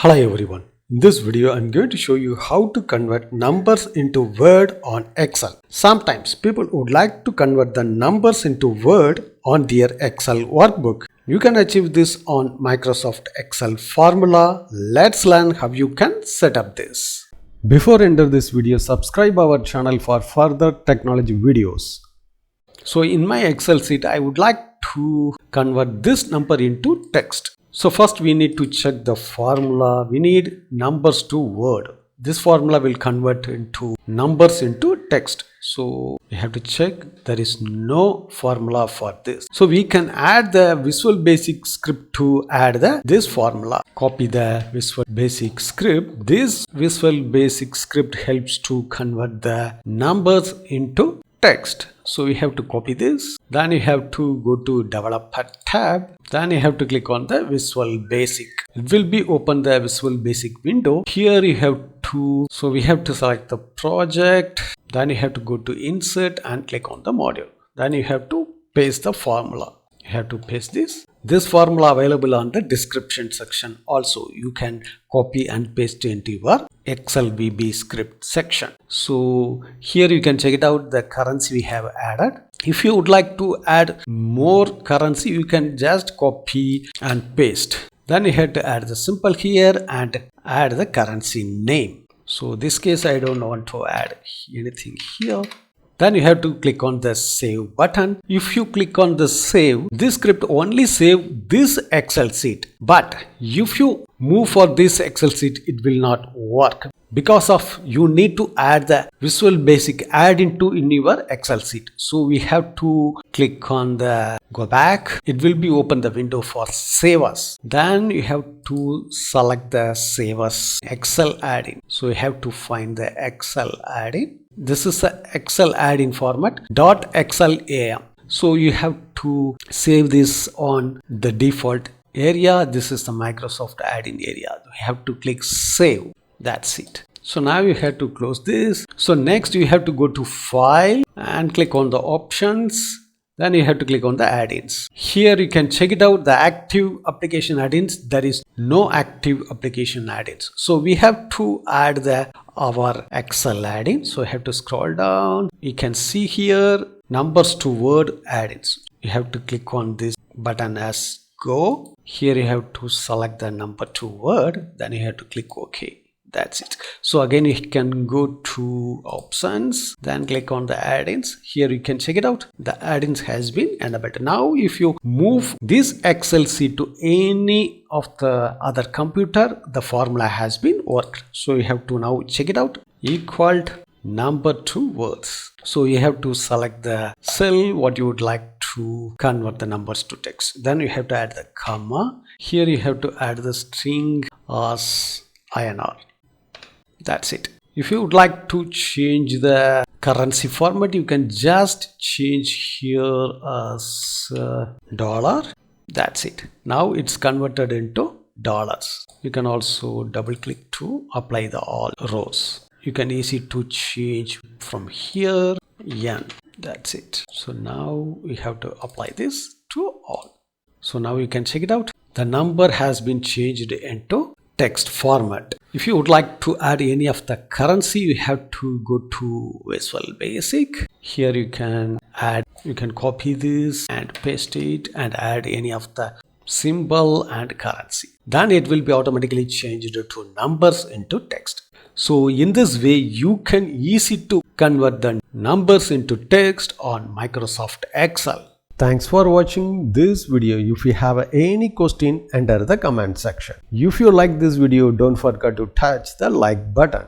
Hello everyone. In this video, I'm going to show you how to convert numbers into Word on Excel. Sometimes people would like to convert the numbers into Word on their Excel workbook. You can achieve this on Microsoft Excel formula. Let's learn how you can set up this. Before enter this video, subscribe our channel for further technology videos. So in my Excel sheet, I would like to convert this number into text. So first we need to check the formula. We need numbers to Word. This formula will convert into numbers into text. So we have to check there is no formula for this. So we can add the Visual Basic script to add this formula. Copy the Visual Basic script. This Visual Basic script helps to convert the numbers into text. So we have to copy this. Then you have to go to Developer tab. Then you have to click on the Visual Basic. It will be open the Visual Basic window. Here you have to, so we have to select the project. Then you have to go to Insert and click on the module. Then you have to paste the formula. You have to paste this. This formula available on the description section. Also, you can copy and paste into your Excel VB script section. So here you can check it out, the currency we have added. If you would like to add more currency, you can just copy and paste. Then you have to add the symbol here and add the currency name. So this case I don't want to add anything here. Then you have to click on the save button. If you click on the save, this script only save this Excel sheet. But if you move for this Excel sheet, it will not work. Because of you need to add the Visual Basic add into in your Excel sheet. So we have to click on the go back. It will be open the window for save as. Then you have to select the save as Excel add-in. So you have to find the Excel add-in. This is the Excel add-in format .xlam. So you have to save this on the default area. This is the Microsoft add-in area. You have to click save. That's it. So now you have to close this. So next you have to go to file and click on the options. Then you have to click on the add-ins. Here you can check it out, the active application add-ins. There is no active application add-ins. So we have to add our Excel add-in. So you have to scroll down. You can see here numbers to Word add-ins. You have to click on this button as go. Here you have to select the number to Word. Then you have to click OK. That's it. So again you can go to options, then click on the add-ins. Here you can check it out. The add-ins has been enabled. Now if you move this Excel sheet to any of the other computer, the formula has been worked. So you have to now check it out. Equal number to words. So you have to select the cell what you would like to convert the numbers to text. Then you have to add the comma. Here you have to add the string as INR. That's it. If you would like to change the currency format, you can just change here as dollar. That's it. Now it's converted into dollars. You can also double click to apply the all rows. You can easy to change from here yen. That's it. So now we have to apply this to all. So now you can check it out. The number has been changed into text format. If you would like to add any of the currency, you have to go to Visual Basic. Here you can add, you can copy this and paste it and add any of the symbol and currency. Then it will be automatically changed to numbers into text. So in this way, you can easy to convert the numbers into text on Microsoft Excel. Thanks for watching this video. If you have any question, enter the comment section. If you like this video, don't forget to touch the like button.